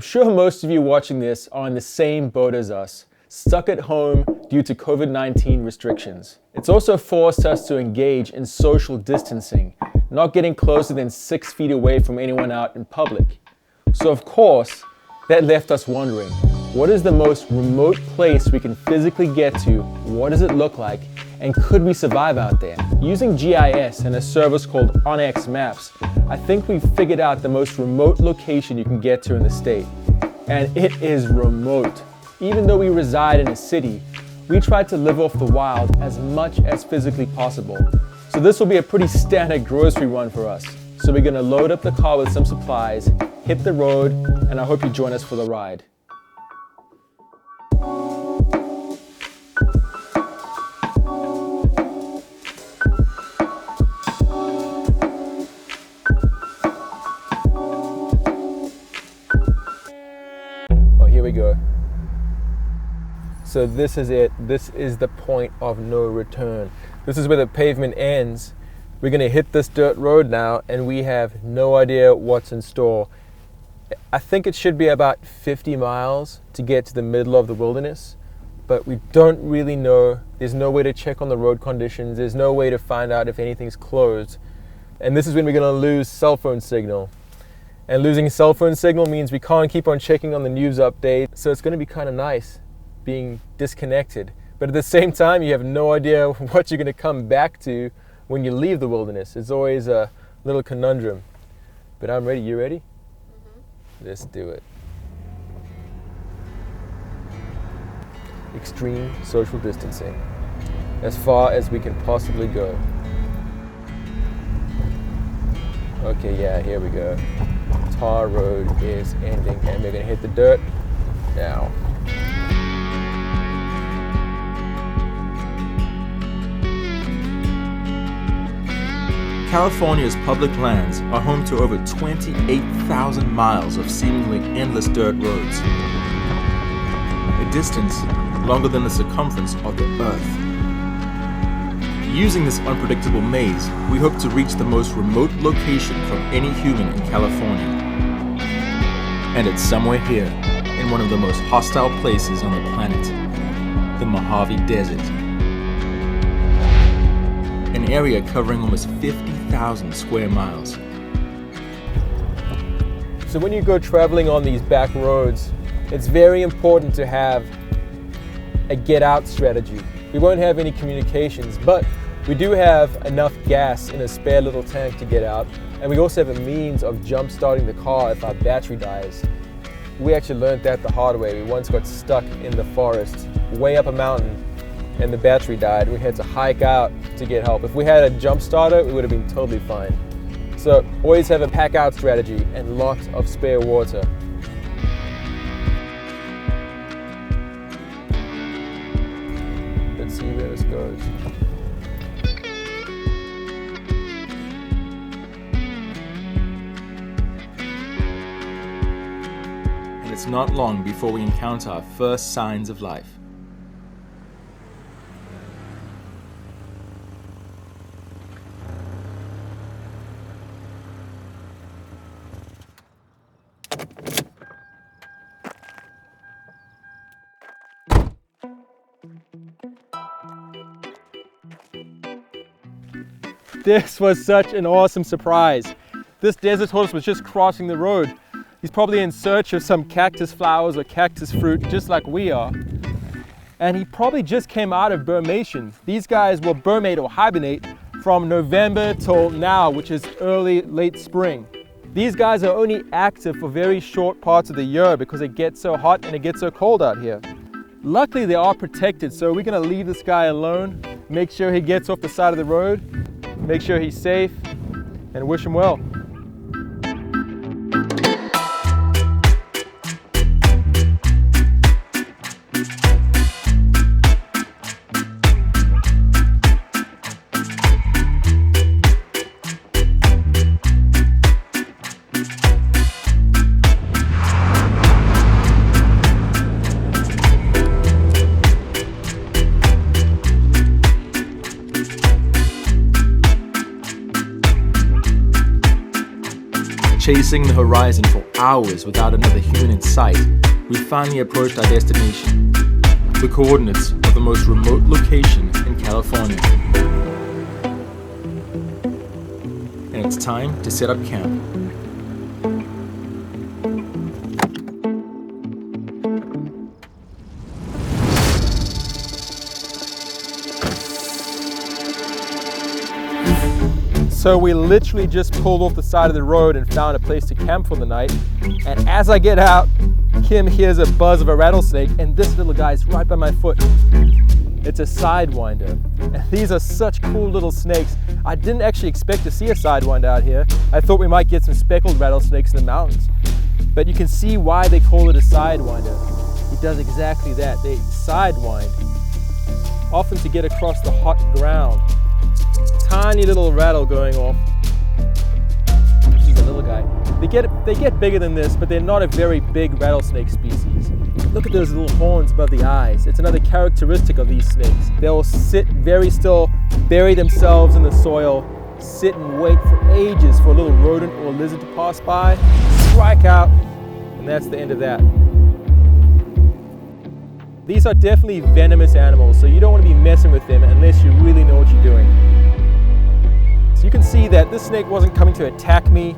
sure most of you watching this are in the same boat as us, stuck at home due to COVID-19 restrictions. It's also forced us to engage in social distancing, not getting closer than 6 feet away from anyone out in public. So of course, that left us wondering, what is the most remote place we can physically get to? What does it look like? And could we survive out there? Using GIS and a service called Onyx Maps, I think we've figured out the most remote location you can get to in the state. And it is remote. Even though we reside in a city, we try to live off the wild as much as physically possible. So this will be a pretty standard grocery run for us. So we're gonna load up the car with some supplies, hit the road, and I hope you join us for the ride. Here we go. So this is it. This is the point of no return. This is where the pavement ends. We're gonna hit this dirt road now and we have no idea what's in store. I think it should be about 50 miles to get to the middle of the wilderness, but we don't really know. There's no way to check on the road conditions. There's no way to find out if anything's closed. And this is when we're gonna lose cell phone signal. And losing cell phone signal means we can't keep on checking on the news update. So it's gonna be kind of nice being disconnected. But at the same time, you have no idea what you're gonna come back to when you leave the wilderness. It's always a little conundrum. But I'm ready. You ready? Mm-hmm. Let's do it. Extreme social distancing. As far as we can possibly go. Okay, yeah, here we go. Tar road is ending and we're gonna hit the dirt now. California's public lands are home to over 28,000 miles of seemingly endless dirt roads. A distance longer than the circumference of the Earth. Using this unpredictable maze, we hope to reach the most remote location from any human in California. And it's somewhere here, in one of the most hostile places on the planet, the Mojave Desert. An area covering almost 50,000 square miles. So when you go traveling on these back roads, it's very important to have a get out strategy. We won't have any communications, but we do have enough gas in a spare little tank to get out, and we also have a means of jump starting the car if our battery dies. We actually learned that the hard way. We once got stuck in the forest, way up a mountain, and the battery died. We had to hike out to get help. If we had a jump starter, we would have been totally fine. So always have a pack out strategy and lots of spare water. Let's see where this goes. And it's not long before we encounter our first signs of life. This was such an awesome surprise. This desert tortoise was just crossing the road. He's probably in search of some cactus flowers or cactus fruit, just like we are. And he probably just came out of Burmation. These guys will burmate or hibernate from November till now, which is late spring. These guys are only active for very short parts of the year because it gets so hot and it gets so cold out here. Luckily, they are protected, so we're gonna leave this guy alone, make sure he gets off the side of the road, make sure he's safe, and wish him well. Chasing the horizon for hours without another human in sight, we finally approached our destination, the coordinates of the most remote location in California. And it's time to set up camp. So we literally just pulled off the side of the road and found a place to camp for the night. And as I get out, Kim hears a buzz of a rattlesnake, and this little guy is right by my foot. It's a sidewinder. And these are such cool little snakes. I didn't actually expect to see a sidewinder out here. I thought we might get some speckled rattlesnakes in the mountains. But you can see why they call it a sidewinder. He does exactly that. They sidewind, often to get across the hot ground. Tiny little rattle going off. This is a little guy. They get bigger than this, but they're not a very big rattlesnake species. Look at those little horns above the eyes. It's another characteristic of these snakes. They'll sit very still, bury themselves in the soil, sit and wait for ages for a little rodent or lizard to pass by, strike out, and that's the end of that. These are definitely venomous animals, so you don't want to be messing with them unless you really know what you're doing. You can see that this snake wasn't coming to attack me.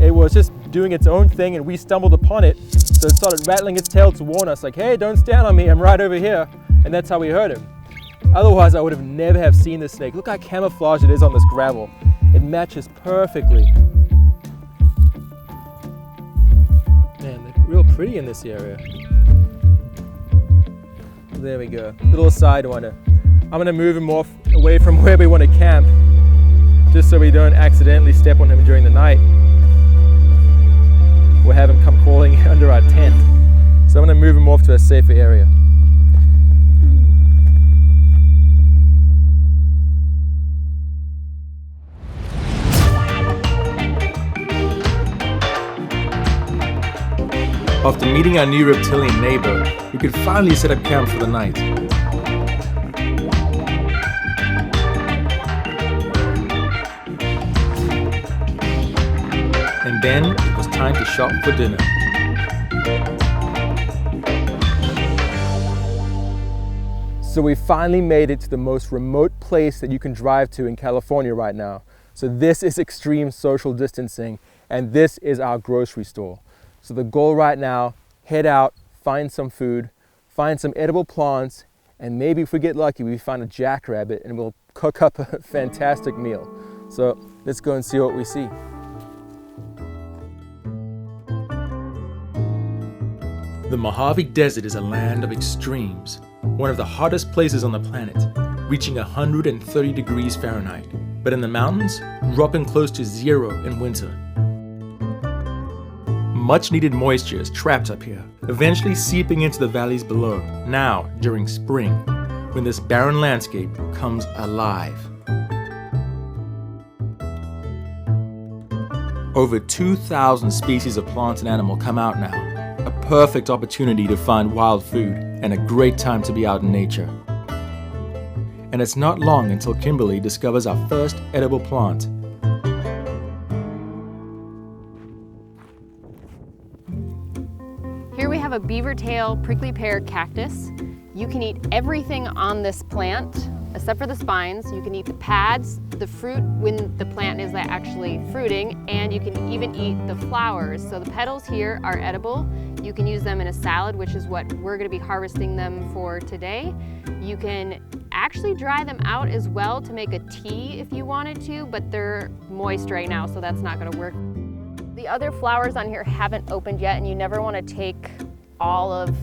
It was just doing its own thing and we stumbled upon it. So it started rattling its tail to warn us like, hey, don't stand on me, I'm right over here. And that's how we heard him. Otherwise, I would have never have seen this snake. Look how camouflaged it is on this gravel. It matches perfectly. Man, they're real pretty in this area. There we go, little sidewinder. I'm gonna move him off away from where we want to camp, just so we don't accidentally step on him during the night. We'll have him come crawling under our tent. So I'm going to move him off to a safer area. After meeting our new reptilian neighbor, we could finally set up camp for the night. And then it was time to shop for dinner. So we finally made it to the most remote place that you can drive to in California right now. So this is extreme social distancing, and this is our grocery store. So the goal right now, head out, find some food, find some edible plants, and maybe if we get lucky, we find a jackrabbit and we'll cook up a fantastic meal. So let's go and see what we see. The Mojave Desert is a land of extremes, one of the hottest places on the planet, reaching 130 degrees Fahrenheit, but in the mountains, dropping close to 0 in winter. Much needed moisture is trapped up here, eventually seeping into the valleys below, now during spring, when this barren landscape comes alive. Over 2,000 species of plants and animal come out now. A perfect opportunity to find wild food and a great time to be out in nature. And it's not long until Kimberly discovers our first edible plant. Here we have a beaver tail prickly pear cactus. You can eat everything on this plant except for the spines. You can eat the pads, the fruit when the plant is actually fruiting, and you can even eat the flowers. So the petals here are edible. You can use them in a salad, which is what we're going to be harvesting them for today. You can actually dry them out as well to make a tea if you wanted to, but they're moist right now, so that's not going to work. The other flowers on here haven't opened yet, and you never want to take all of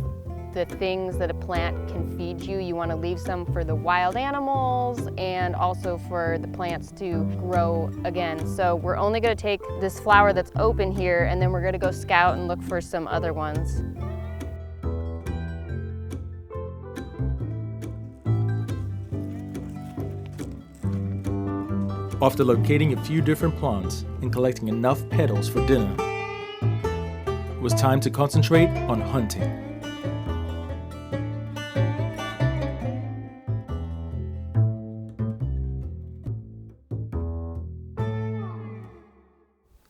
the things that a plant can feed you. You want to leave some for the wild animals and also for the plants to grow again. So we're only going to take this flower that's open here, and then we're going to go scout and look for some other ones. After locating a few different plants and collecting enough petals for dinner, it was time to concentrate on hunting.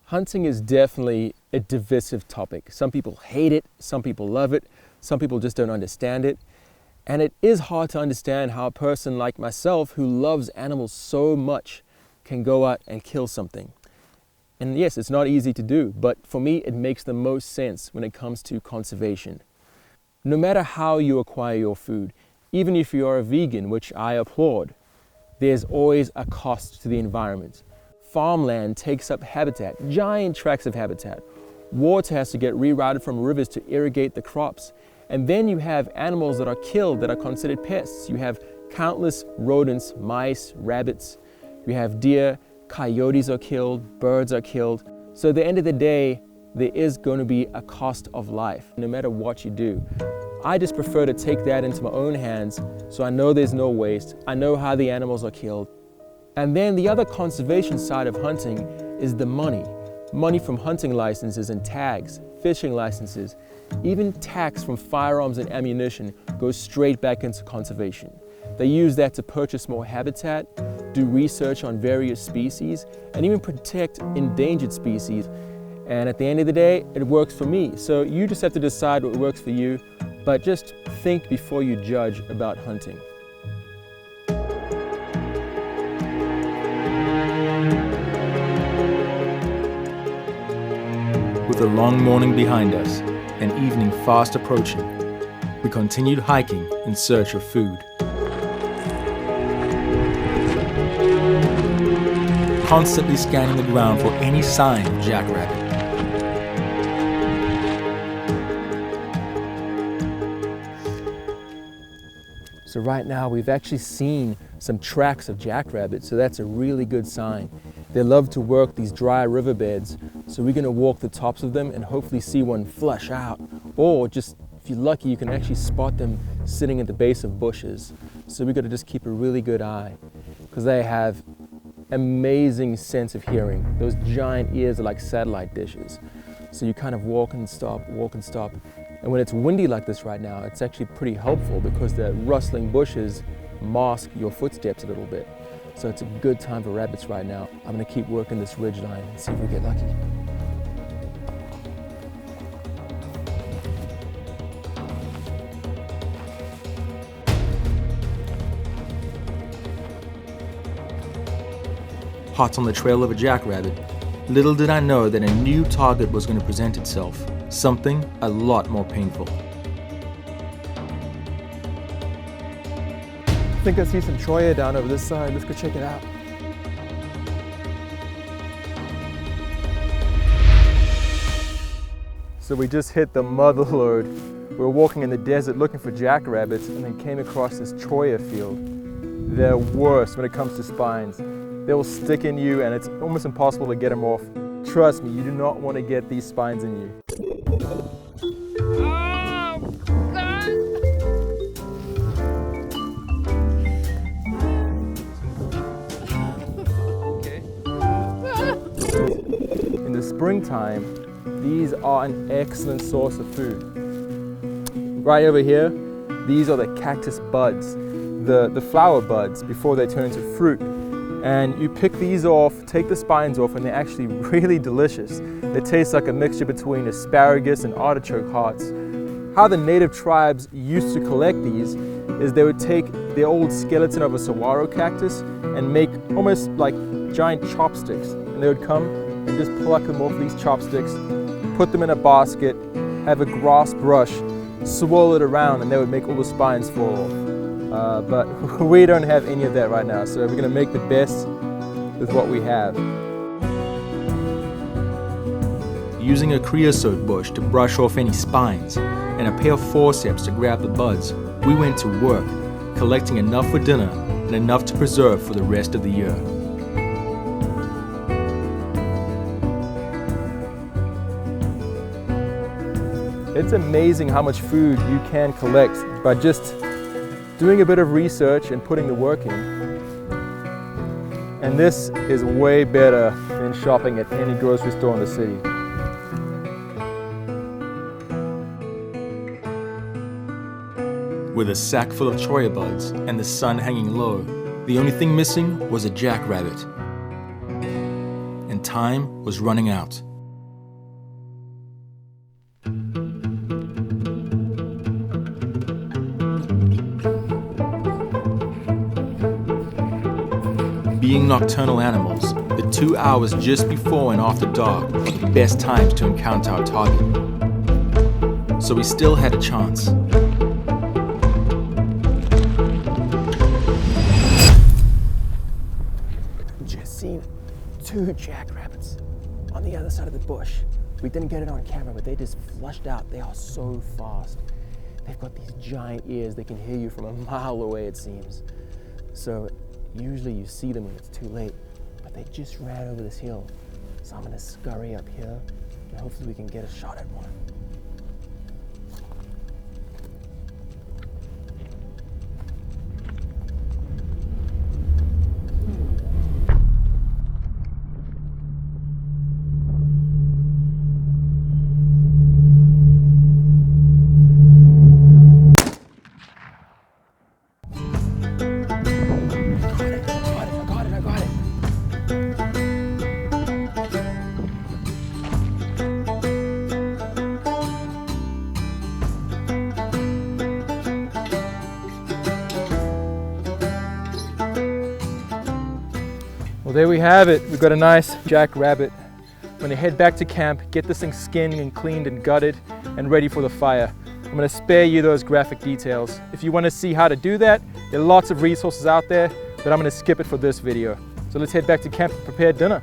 Hunting is definitely a divisive topic. Some people hate it, some people love it, some people just don't understand it. And it is hard to understand how a person like myself who loves animals so much can go out and kill something. And yes, it's not easy to do, but for me, it makes the most sense when it comes to conservation. No matter how you acquire your food, even if you are a vegan, which I applaud, there's always a cost to the environment. Farmland takes up habitat, giant tracts of habitat. Water has to get rerouted from rivers to irrigate the crops. And then you have animals that are killed that are considered pests. You have countless rodents, mice, rabbits. You have deer, coyotes are killed, birds are killed. So at the end of the day, there is going to be a cost of life, no matter what you do. I just prefer to take that into my own hands, so I know there's no waste. I know how the animals are killed. And then the other conservation side of hunting is the money. Money from hunting licenses and tags, fishing licenses, even tax from firearms and ammunition goes straight back into conservation. They use that to purchase more habitat, do research on various species, and even protect endangered species. And at the end of the day, it works for me. So you just have to decide what works for you, but just think before you judge about hunting. With a long morning behind us and evening fast approaching, we continued hiking in search of food. Constantly scanning the ground for any sign of jackrabbit. So right now we've actually seen some tracks of jackrabbits, so that's a really good sign. They love to work these dry riverbeds, so we're gonna walk the tops of them and hopefully see one flush out. Or just, if you're lucky, you can actually spot them sitting at the base of bushes. So we gotta just keep a really good eye, because they have amazing sense of hearing. Those giant ears are like satellite dishes. So you kind of walk and stop, walk and stop. And when it's windy like this right now, it's actually pretty helpful because the rustling bushes mask your footsteps a little bit. So it's a good time for rabbits right now. I'm gonna keep working this ridge line and see if we get lucky. Hot on the trail of a jackrabbit, little did I know that a new target was going to present itself, something a lot more painful. I think I see some Choya down over this side. Let's go check it out. So we just hit the mother lode. We were walking in the desert looking for jackrabbits and then came across this Choya field. They're worse when it comes to spines. They will stick in you and it's almost impossible to get them off. Trust me, you do not want to get these spines in you. In the springtime, these are an excellent source of food. Right over here, these are the cactus buds, the flower buds before they turn to fruit. And you pick these off, take the spines off, and they're actually really delicious. They taste like a mixture between asparagus and artichoke hearts. How the native tribes used to collect these is they would take the old skeleton of a saguaro cactus and make almost like giant chopsticks. And they would come and just pluck them off these chopsticks, put them in a basket, have a grass brush, swirl it around, and they would make all the spines fall off. But we don't have any of that right now, so we're going to make the best with what we have. Using a creosote bush to brush off any spines and a pair of forceps to grab the buds, we went to work, collecting enough for dinner and enough to preserve for the rest of the year. It's amazing how much food you can collect by just doing a bit of research and putting the work in. And this is way better than shopping at any grocery store in the city. With a sack full of Choya buds and the sun hanging low, the only thing missing was a jackrabbit. And time was running out. Being nocturnal animals, the 2 hours just before and after dark are the best times to encounter our target. So we still had a chance. Just seen 2 jackrabbits on the other side of the bush. We didn't get it on camera, but they just flushed out. They are so fast. They've got these giant ears. They can hear you from a mile away, it seems. So usually you see them when it's too late, but they just ran over this hill. So I'm gonna scurry up here and hopefully we can get a shot at one. I got it. Well, there we have it. We've got a nice jackrabbit. I'm gonna head back to camp, get this thing skinned and cleaned and gutted and ready for the fire. I'm gonna spare you those graphic details. If you wanna see how to do that, there are lots of resources out there, but I'm gonna skip it for this video. So let's head back to camp and prepare dinner.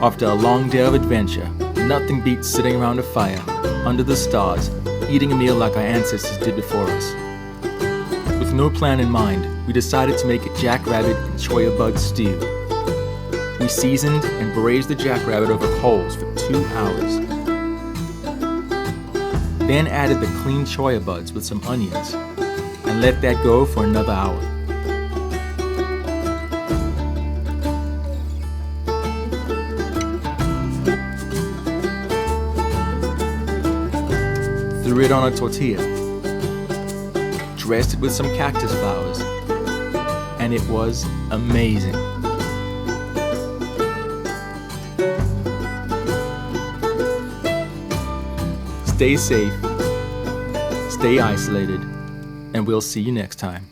After a long day of adventure, nothing beats sitting around a fire, under the stars, eating a meal like our ancestors did before us. With no plan in mind, we decided to make a jackrabbit and Choya bug stew. We seasoned and braised the jackrabbit over coals for 2 hours. Then added the clean Choya buds with some onions and let that go for another hour. Threw it on a tortilla, dressed it with some cactus flowers, and it was amazing. Stay safe, stay isolated, and we'll see you next time.